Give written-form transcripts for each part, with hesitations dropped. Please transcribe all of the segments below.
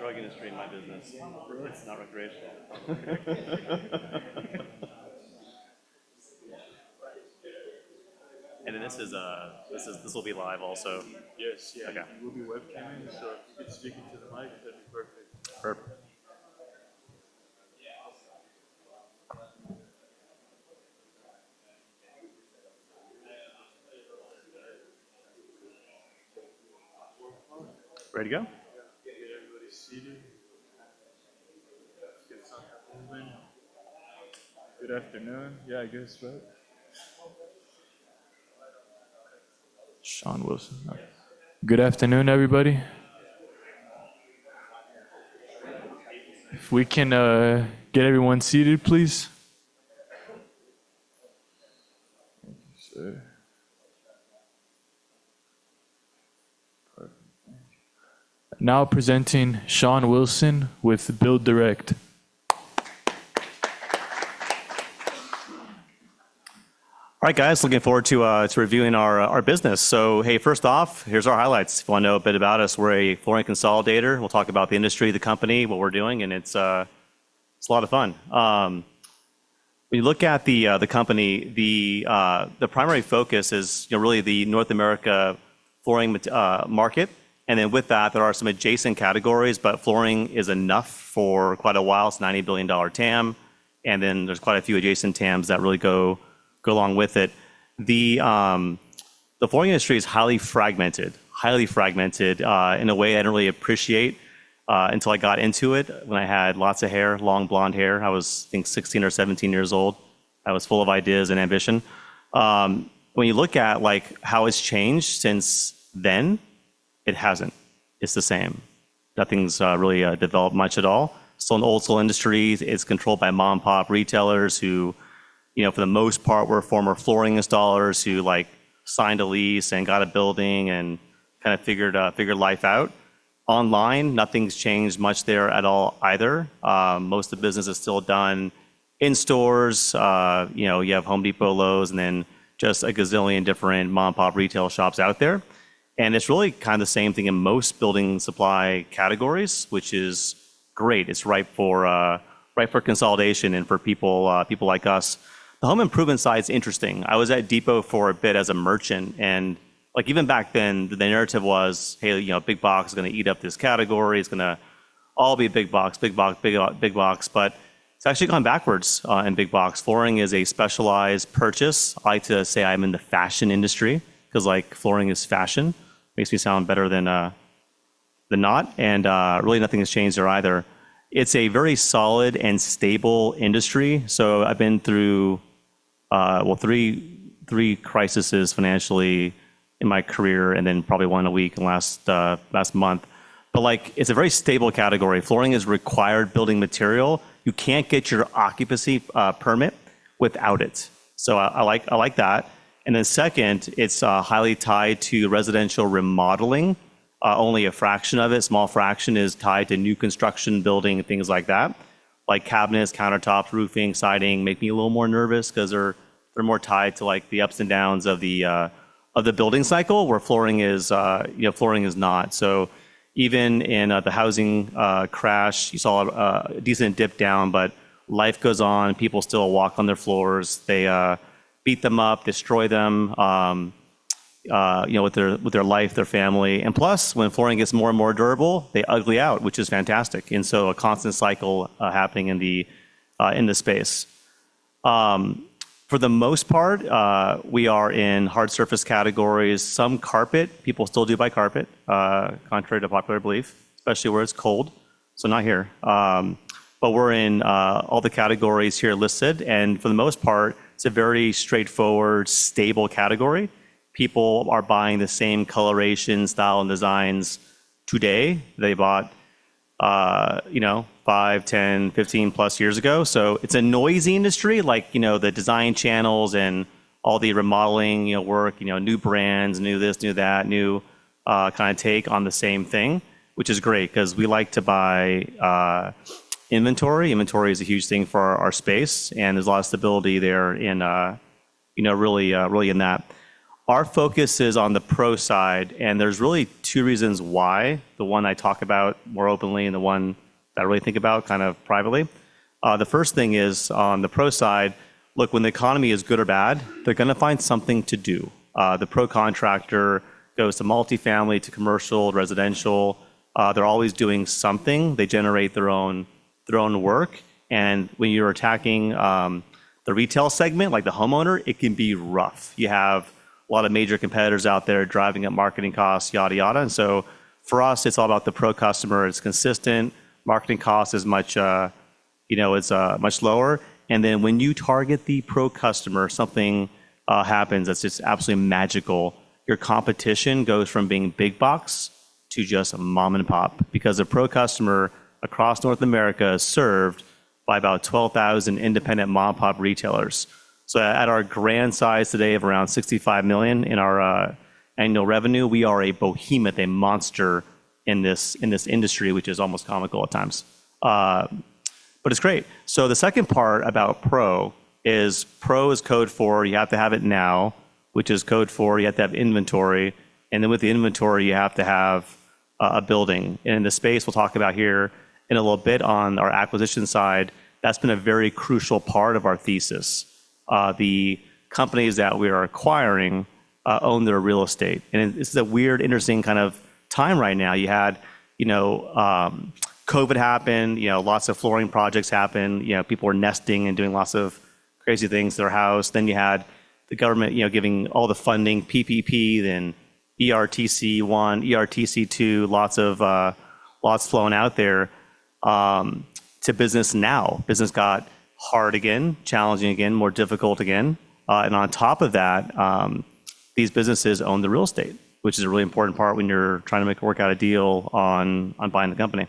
drug industry in my business. It's not recreational. And then this will be live also. Yes, yeah. Okay. You will be webcamming, so if you could speak into the mic, that'd be perfect. Perfect. Ready to go? Get everybody seated. Get something moving. Good afternoon. Yeah, I guess, right? Sean Wilson. Good afternoon, everybody. If we can get everyone seated, please. Thank you, sir. Perfect. Now presenting Sean Wilson with BILD Direct. All right, guys, looking forward to reviewing our business. So, hey, first off, here's our highlights. If you want to know a bit about us, we're a flooring consolidator. We'll talk about the industry, the company, what we're doing, and it's a lot of fun. When you look at the company, the primary focus is really the North America flooring market, and then with that, there are some adjacent categories, but flooring is enough for quite a while. It's $90 billion TAM, and then there's quite a few adjacent TAMs that really go along with it. The flooring industry is highly fragmented in a way I didn't really appreciate until I got into it. When I had lots of hair, long blonde hair, I was, I think, 16 or 17 years old. I was full of ideas and ambition. When you look at how it's changed since then, it hasn't. It's the same. Nothing's really developed much at all. Still an old school industry. It's controlled by mom and pop retailers who, for the most part, were former flooring installers who signed a lease and got a building and kind of figured life out. Online, nothing's changed much there at all either. Most of the business is still done in stores. You have Home Depot, Lowe's, and then just a gazillion different mom and pop retail shops out there. And it's really kind of the same thing in most building supply categories, which is great. It's ripe for consolidation and for people like us. The home improvement side is interesting. I was at Depot for a bit as a merchant, and even back then, the narrative was, hey, big box is going to eat up this category. It's going to all be big box. But it's actually gone backwards in big box. Flooring is a specialized purchase. I like to say I'm in the fashion industry because flooring is fashion. Makes me sound better than not, and really nothing has changed there either. It's a very solid and stable industry. So I've been through three crises financially in my career, and then probably one a week in last month. But it's a very stable category. Flooring is required building material. You can't get your occupancy permit without it. So I like that. And then second, it's highly tied to residential remodeling. Only a fraction of it, small fraction, is tied to new construction, building, and things like that. Like cabinets, countertops, roofing, siding make me a little more nervous because they're more tied to the ups and downs of the building cycle, where flooring is not. So even in the housing crash, you saw a decent dip down, but life goes on. People still walk on their floors. They beat them up, destroy them. With their life, their family. And plus, when flooring gets more and more durable, they ugly out, which is fantastic. And so a constant cycle happening in the space. For the most part, we are in hard surface categories. Some carpet, people still do buy carpet, contrary to popular belief, especially where it's cold. So not here. But we're in all the categories here listed. And for the most part, it's a very straightforward, stable category. People are buying the same coloration, style, and designs today they bought, 5, 10, 15 plus years ago. So it's a noisy industry, the design channels and all the remodeling, work, new brands, new this, new that, new kind of take on the same thing, which is great because we like to buy inventory. Inventory is a huge thing for our space, and there's a lot of stability there in, really in that. Our focus is on the pro side, and there's really two reasons why. The one I talk about more openly and the one that I really think about kind of privately. The first thing is on the pro side, look, when the economy is good or bad, they're going to find something to do. The pro contractor goes to multifamily, to commercial, residential. They're always doing something. They generate their own work. And when you're attacking the retail segment, like the homeowner, it can be rough. You have a lot of major competitors out there driving up marketing costs, yada, yada. And so for us, it's all about the pro customer. It's consistent. Marketing cost is much, it's much lower. And then when you target the pro customer, something happens that's just absolutely magical. Your competition goes from being big box to just mom and pop, because the pro customer across North America is served by about 12,000 independent mom and pop retailers. So at our grand size today of around 65 million in our annual revenue, we are a behemoth, a monster in this industry, which is almost comical at times. But it's great. So the second part about pro is code for you have to have it now, which is code for you have to have inventory. And then with the inventory, you have to have a building. And in the space we'll talk about here in a little bit on our acquisition side, that's been a very crucial part of our thesis. The companies that we are acquiring own their real estate. And this is a weird, interesting kind of time right now. You had, COVID happened, lots of flooring projects happened, people were nesting and doing lots of crazy things to their house. Then you had the government, giving all the funding, PPP, then ERTC1, ERTC2, lots flowing out there to business now. Business got hard again, challenging again, more difficult again. And on top of that, these businesses own the real estate, which is a really important part when you're trying to work out a deal on buying the company.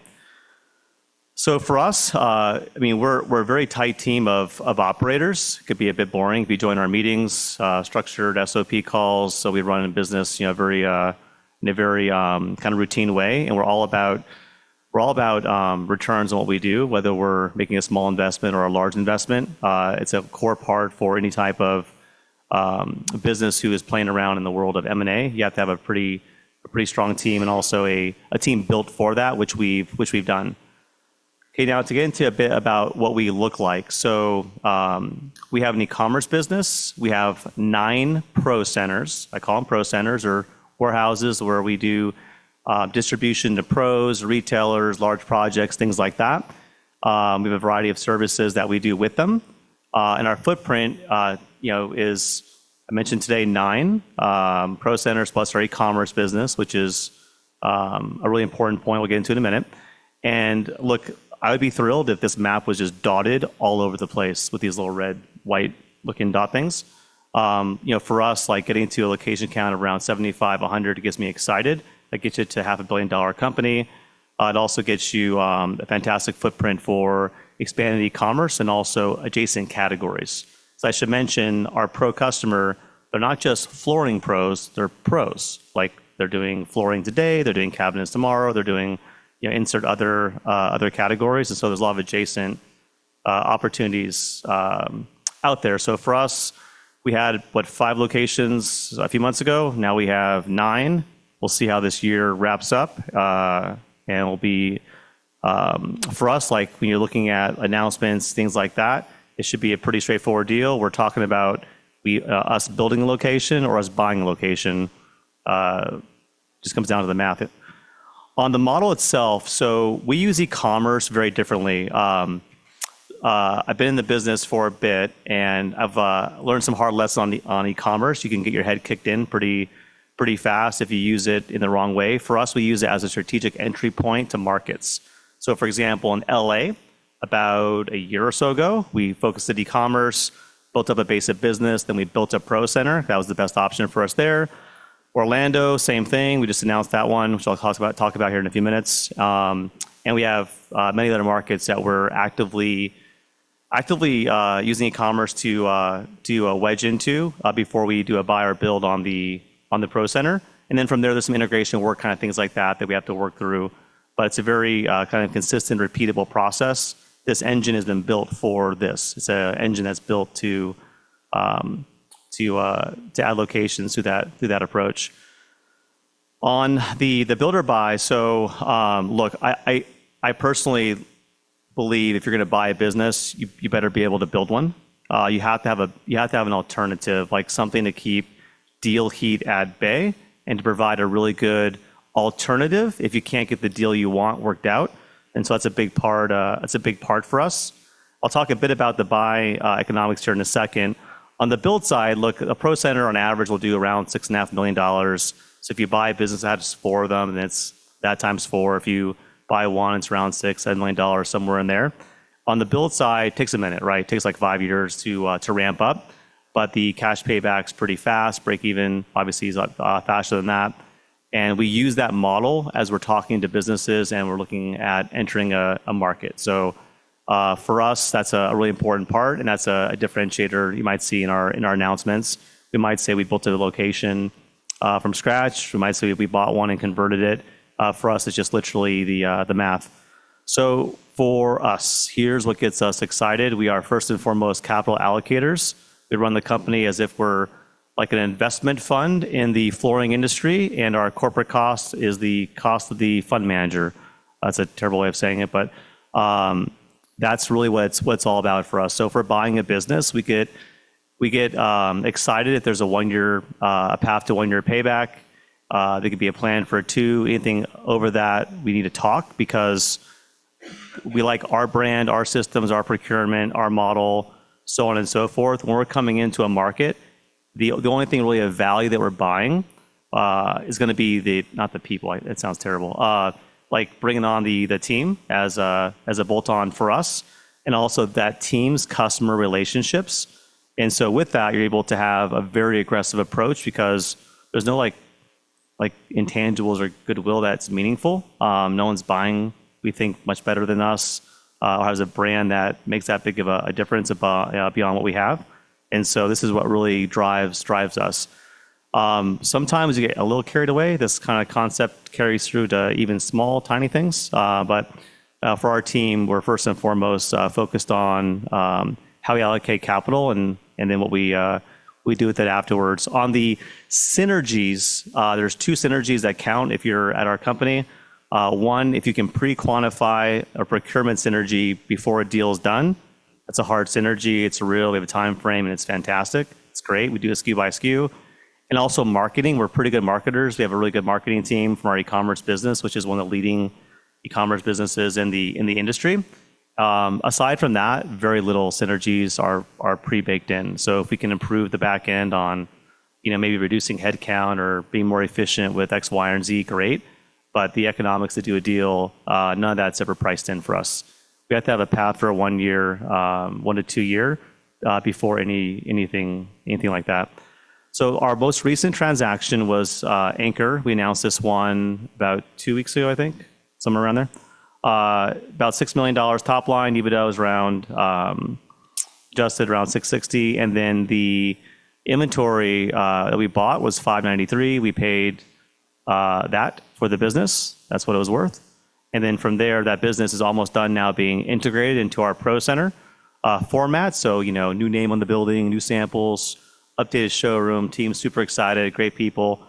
So for us, we're a very tight team of operators. It could be a bit boring if you join our meetings, structured SOP calls. So we run a business, in a very kind of routine way, and we're all about returns on what we do, whether we're making a small investment or a large investment. It's a core part for any type of business who is playing around in the world of M&A. You have to have a pretty strong team, and also a team built for that, which we've done. Okay, now to get into a bit about what we look like. So we have an e-commerce business. We have 9 pro centers. I call them pro centers, or warehouses, where we do distribution to pros, retailers, large projects, things like that. We have a variety of services that we do with them. And our footprint, is, I mentioned today, 9 pro centers plus our e-commerce business, which is a really important point we'll get into in a minute. And look, I would be thrilled if this map was just dotted all over the place with these little red, white looking dot things. For us, like getting to a location count of around 75, 100, it gets me excited. That gets you to $500 million company. It also gets you a fantastic footprint for expanded e-commerce and also adjacent categories. So I should mention our pro customer, they're not just flooring pros, they're pros. Like they're doing flooring today, they're doing cabinets tomorrow, they're doing insert other categories. And so there's a lot of adjacent opportunities out there. So for us, we had, 5 locations a few months ago. Now we have 9. We'll see how this year wraps up. And it'll be, for us, like when you're looking at announcements, things like that, it should be a pretty straightforward deal. We're talking about us building a location or us buying a location. Just comes down to the math. On the model itself, so we use e-commerce very differently. I've been in the business for a bit, and I've learned some hard lessons on e-commerce. You can get your head kicked in pretty fast if you use it in the wrong way. For us, we use it as a strategic entry point to markets. So for example, in LA, about a year or so ago, we focused on e-commerce, built up a base of business, then we built a pro center. That was the best option for us there. Orlando, same thing. We just announced that one, which I'll talk about here in a few minutes. And we have many other markets that we're actively using e-commerce to wedge into before we do a buy or build on the pro center. And then from there, there's some integration work, kind of things like that we have to work through. But it's a very kind of consistent, repeatable process. This engine has been built for this. It's an engine that's built to add locations through that approach. On the builder buy, so look, I personally believe if you're going to buy a business, you better be able to build one. You have to have an alternative, like something to keep deal heat at bay and to provide a really good alternative if you can't get the deal you want worked out. And so that's a big part. That's a big part for us. I'll talk a bit about the buy economics here in a second. On the build side, look, a pro center on average will do around $6.5 million. So if you buy a business that has 4 of them, then it's that times 4. If you buy one, it's around $6-7 million, somewhere in there. On the build side, it takes a minute, right? It takes like 5 years to ramp up, but the cash payback's pretty fast. Break even obviously is faster than that. And we use that model as we're talking to businesses and we're looking at entering a market. So for us, that's a really important part, and that's a differentiator you might see in our announcements. We might say we built a location from scratch. We might say we bought one and converted it. For us, it's just literally the math. So for us, here's what gets us excited. We are first and foremost capital allocators. We run the company as if we're like an investment fund in the flooring industry, and our corporate cost is the cost of the fund manager. That's a terrible way of saying it, but that's really what it's all about for us. So if we're buying a business, we get excited if there's a path to 1 year payback. There could be a plan for 2. Anything over that, we need to talk because we like our brand, our systems, our procurement, our model, so on and so forth. When we're coming into a market, the only thing really of value that we're buying is going to be not the people. It sounds terrible. Like bringing on the team as a bolt-on for us, and also that team's customer relationships. And so with that, you're able to have a very aggressive approach because there's no like intangibles or goodwill that's meaningful. No one's buying, we think, much better than us, or has a brand that makes that big of a difference beyond what we have. And so this is what really drives us. Sometimes you get a little carried away. This kind of concept carries through to even small, tiny things. But for our team, we're first and foremost focused on how we allocate capital and then what we do with it afterwards. On the synergies, there's 2 synergies that count if you're at our company. One, if you can pre-quantify a procurement synergy before a deal is done, that's a hard synergy. It's real. We have a time frame, and it's fantastic. It's great. We do it SKU by SKU. And also marketing. We're pretty good marketers. We have a really good marketing team from our e-commerce business, which is one of the leading e-commerce businesses in the industry. Aside from that, very little synergies are pre-baked in. So if we can improve the back end on, maybe reducing headcount or being more efficient with X, Y, and Z, great. But the economics to do a deal, none of that's ever priced in for us. We have to have a path for a 1 year, 1 to 2 year before anything like that. So our most recent transaction was Anchor. We announced this one about 2 weeks ago, I think, somewhere around there. About $6 million top line. EBITDA was around adjusted around 660, and then the inventory that we bought was 593. We paid that for the business. That's what it was worth. And then from there, that business is almost done now being integrated into our Pro Center format. So, new name on the building, new samples, updated showroom, team super excited, great people.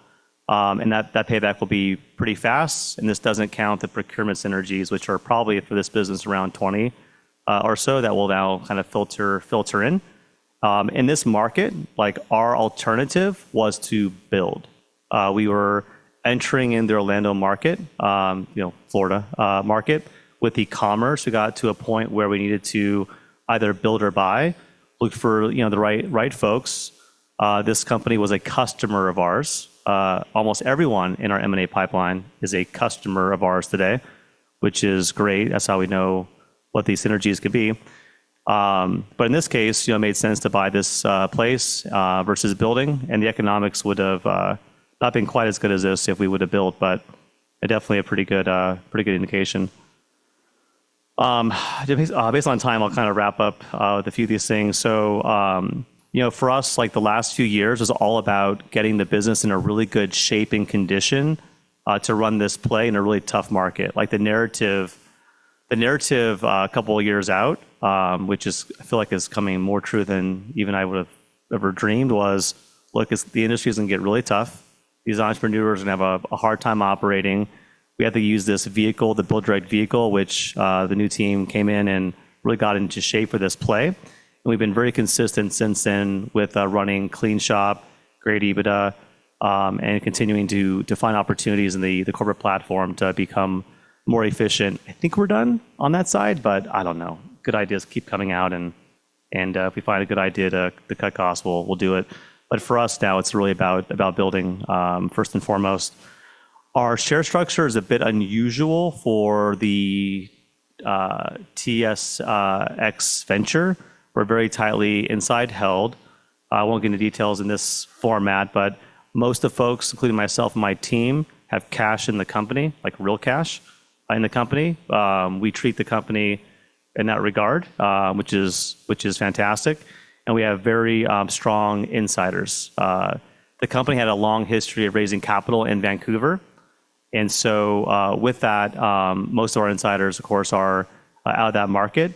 And that payback will be pretty fast. And this doesn't count the procurement synergies, which are probably for this business around 20 or so that will now kind of filter in. In this market, like our alternative was to build. We were entering in the Orlando market, Florida market with e-commerce. We got to a point where we needed to either build or buy, look for the right folks. This company was a customer of ours. Almost everyone in our M&A pipeline is a customer of ours today, which is great. That's how we know what these synergies could be. But in this case, it made sense to buy this place versus building, and the economics would have not been quite as good as this if we would have built, but definitely a pretty good indication. Based on time, I'll kind of wrap up with a few of these things. So, for us, like the last few years was all about getting the business in a really good shape and condition to run this play in a really tough market. Like the narrative a couple of years out, which I feel like is coming more true than even I would have ever dreamed was, look, the industry is going to get really tough. These entrepreneurs are going to have a hard time operating. We have to use this vehicle, the Build Direct vehicle, which the new team came in and really got into shape for this play. And we've been very consistent since then with running clean shop, great EBITDA, and continuing to find opportunities in the corporate platform to become more efficient. I think we're done on that side, but I don't know. Good ideas keep coming out, and if we find a good idea to cut costs, we'll do it. But for us now, it's really about building first and foremost. Our share structure is a bit unusual for the TSX venture. We're very tightly inside held. I won't get into details in this format, but most of the folks, including myself and my team, have cash in the company, like real cash in the company. We treat the company in that regard, which is fantastic. And we have very strong insiders. The company had a long history of raising capital in Vancouver. And so with that, most of our insiders, of course, are out of that market,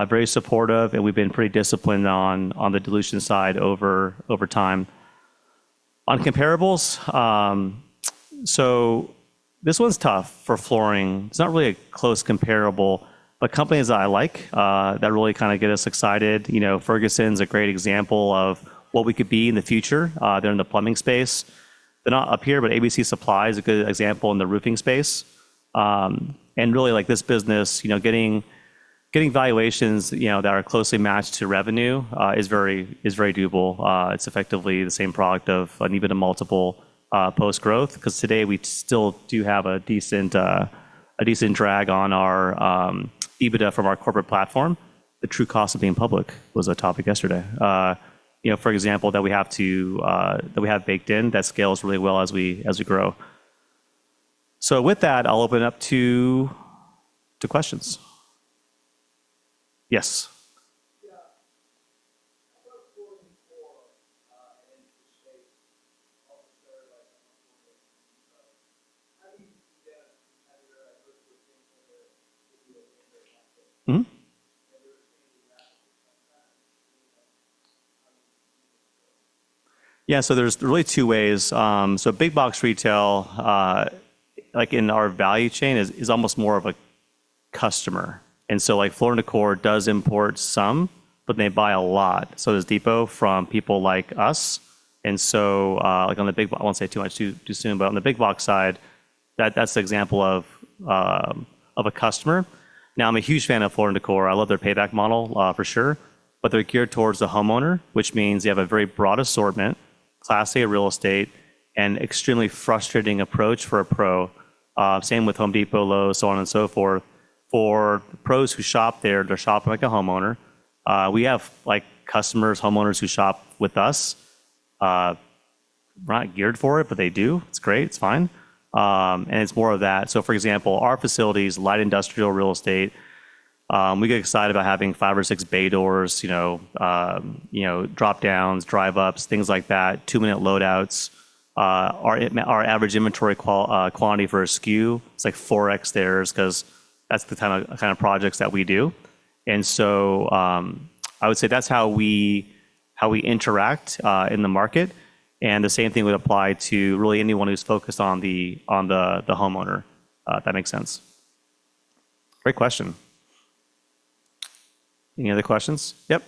very supportive, and we've been pretty disciplined on the dilution side over time. On comparables, so this one's tough for flooring. It's not really a close comparable, but companies that I like that really kind of get us excited. You know, Ferguson's a great example of what we could be in the future. They're in the plumbing space. They're not up here, but ABC Supply is a good example in the roofing space. And really, like this business, you know, getting valuations, you know, that are closely matched to revenue is very doable. It's effectively the same product of an EBITDA multiple post growth, because today we still do have a decent drag on our EBITDA from our corporate platform. The true cost of being public was a topic yesterday. You know, for example, that we have baked in that scales really well as we grow. So with that, I'll open it up to questions. Yes. Mm-hmm. Yeah, so there's really two ways. So big box retail, like in our value chain, is almost more of a customer. And so like Floor & Decor does import some, but they buy a lot. So does Depot from people like us. And so like on the big, I won't say too much too soon, but on the big box side, that's the example of a customer. Now I'm a huge fan of Floor & Decor. I love their payback model for sure, but they're geared towards the homeowner, which means they have a very broad assortment, Class A real estate, and extremely frustrating approach for a pro. Same with Home Depot, Lowe's, so on and so forth. For pros who shop there, they're shopping like a homeowner. We have like customers, homeowners who shop with us. We're not geared for it, but they do. It's great. It's fine. And it's more of that. So for example, our facilities, light industrial real estate, we get excited about having 5 or 6 bay doors, drop downs, drive ups, things like that, 2-minute loadouts. Our average inventory quantity for a SKU, it's like 4x theirs, because that's the kind of projects that we do. And so I would say that's how we interact in the market. And the same thing would apply to really anyone who's focused on the homeowner. If that makes sense. Great question. Any other questions? Yep.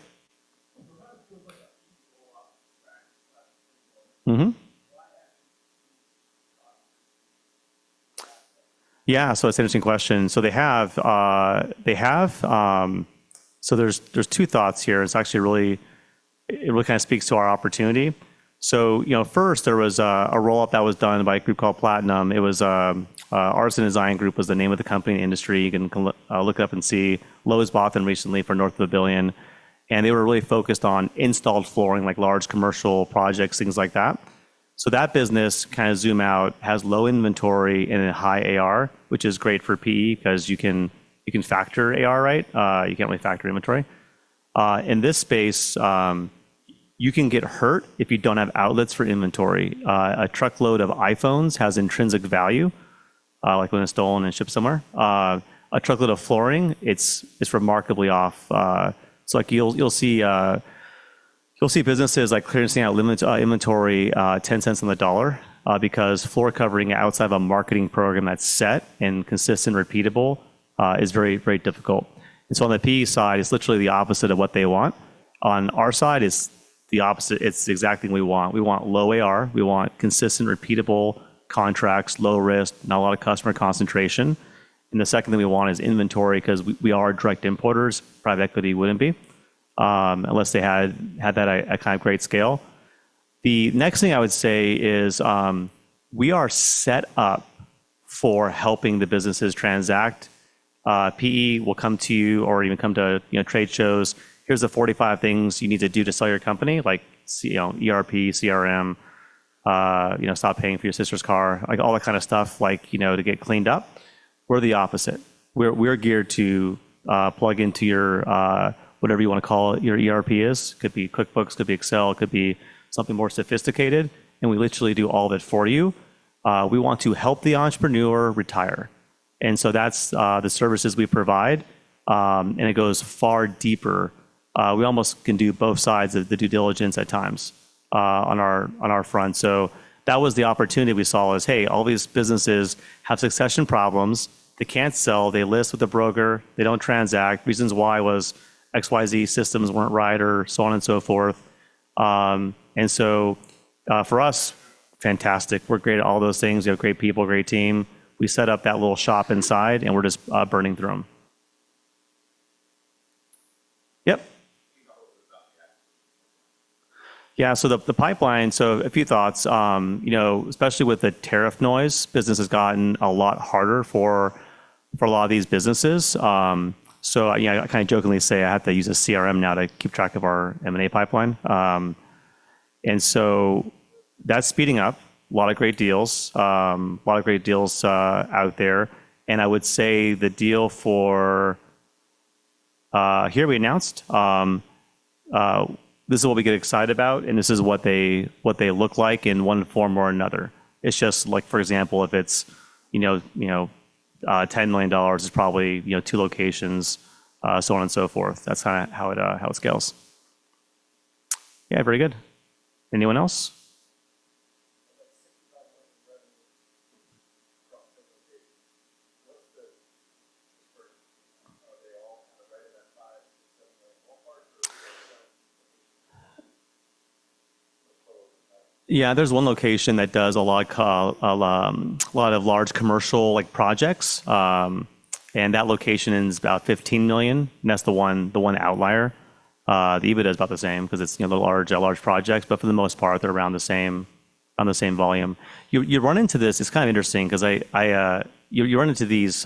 Mm-hmm. Yeah, so it's an interesting question. So so there's 2 thoughts here. It's actually it really kind of speaks to our opportunity. So, first there was a roll-up that was done by a group called Platinum. It was Artisan Design Group was the name of the company in the industry. You can look it up and see. Lowe's bought them recently for north of $1 billion. And they were really focused on installed flooring, like large commercial projects, things like that. So that business, kind of zoom out, has low inventory and a high AR, which is great for PE because you can factor AR, right? You can't really factor inventory. In this space, you can get hurt if you don't have outlets for inventory. A truckload of iPhones has intrinsic value, like when it's stolen and shipped somewhere. A truckload of flooring, it's remarkably off. So like you'll see You'll see businesses like clearing out inventory 10 cents on the dollar because floor covering outside of a marketing program that's set and consistent, repeatable is very, very difficult. And so on the PE side, it's literally the opposite of what they want. On our side, it's the opposite. It's the exact thing we want. We want low AR. We want consistent, repeatable contracts, low risk, not a lot of customer concentration. And the second thing we want is inventory because we are direct importers. Private equity wouldn't be unless they had that at kind of great scale. The next thing I would say is we are set up for helping the businesses transact. PE will come to you or even come to trade shows. Here's the 45 things you need to do to sell your company, like ERP, CRM, stop paying for your sister's car, like all that kind of stuff, like to get cleaned up. We're the opposite. We're geared to plug into your whatever you want to call it, your ERP is. Could be QuickBooks, could be Excel, could be something more sophisticated, and we literally do all of it for you. We want to help the entrepreneur retire. And so that's the services we provide, and it goes far deeper. We almost can do both sides of the due diligence at times on our front. So that was the opportunity we saw is, hey, all these businesses have succession problems. They can't sell. They list with a broker. They don't transact. Reasons why was XYZ systems weren't right or so on and so forth. And so for us, fantastic. We're great at all those things. We have great people, great team. We set up that little shop inside, and we're just burning through them. Yep. Yeah, so the pipeline, so a few thoughts, especially with the tariff noise, business has gotten a lot harder for a lot of these businesses. So I kind of jokingly say I have to use a CRM now to keep track of our M&A pipeline. And so that's speeding up. A lot of great deals, out there. And I would say the deal for here we announced, this is what we get excited about, and this is what they look like in one form or another. It's just like, for example, if it's $10 million, it's probably 2 locations, so on and so forth. That's kind of how it scales. Yeah, very good. Anyone else? Yeah, there's one location that does a lot of large commercial like projects, and that location is about 15 million. And that's the one outlier. The EBITDA is about the same because it's the large projects, but for the most part, they're around the same volume. You run into this. It's kind of interesting because you run into these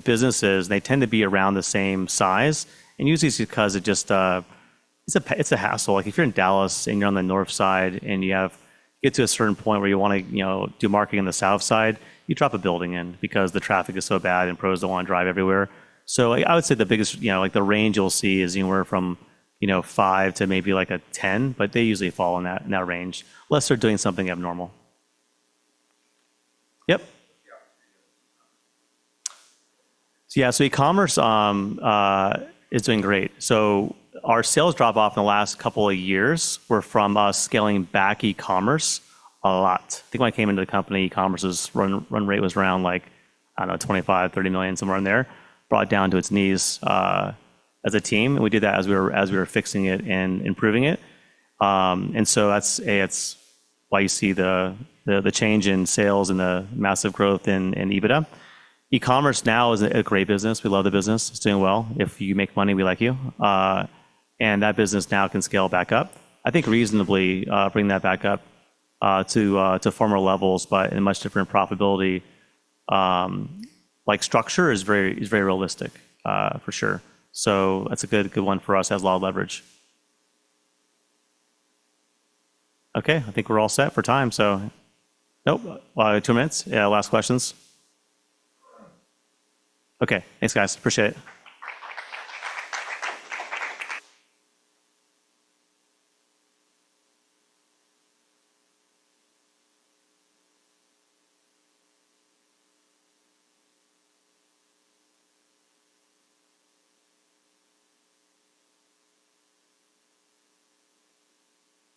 businesses. And they tend to be around the same size, and usually it's because it just it's a hassle. Like if you're in Dallas and you're on the north side and you get to a certain point where you want to do marketing on the south side, you drop a building in because the traffic is so bad and pros don't want to drive everywhere. So I would say the biggest, like the range you'll see is anywhere from 5 to maybe like a 10, but they usually fall in that range unless they're doing something abnormal. Yep. So e-commerce is doing great. So our sales drop off in the last couple of years were from us scaling back e-commerce a lot. I think when I came into the company, e-commerce's run rate was around 25, 30 million, somewhere in there. Brought it down to its knees as a team, and we did that as we were fixing it and improving it. And so it's why you see the change in sales and the massive growth in EBITDA. E-commerce now is a great business. We love the business. It's doing well. If you make money, we like you. And that business now can scale back up. I think reasonably bring that back up to former levels, but in a much different profitability. Like structure is very realistic for sure. So that's a good one for us. Has a lot of leverage. Okay, I think we're all set for time. So, nope, 2 minutes. Yeah, last questions. Okay, thanks guys, appreciate it.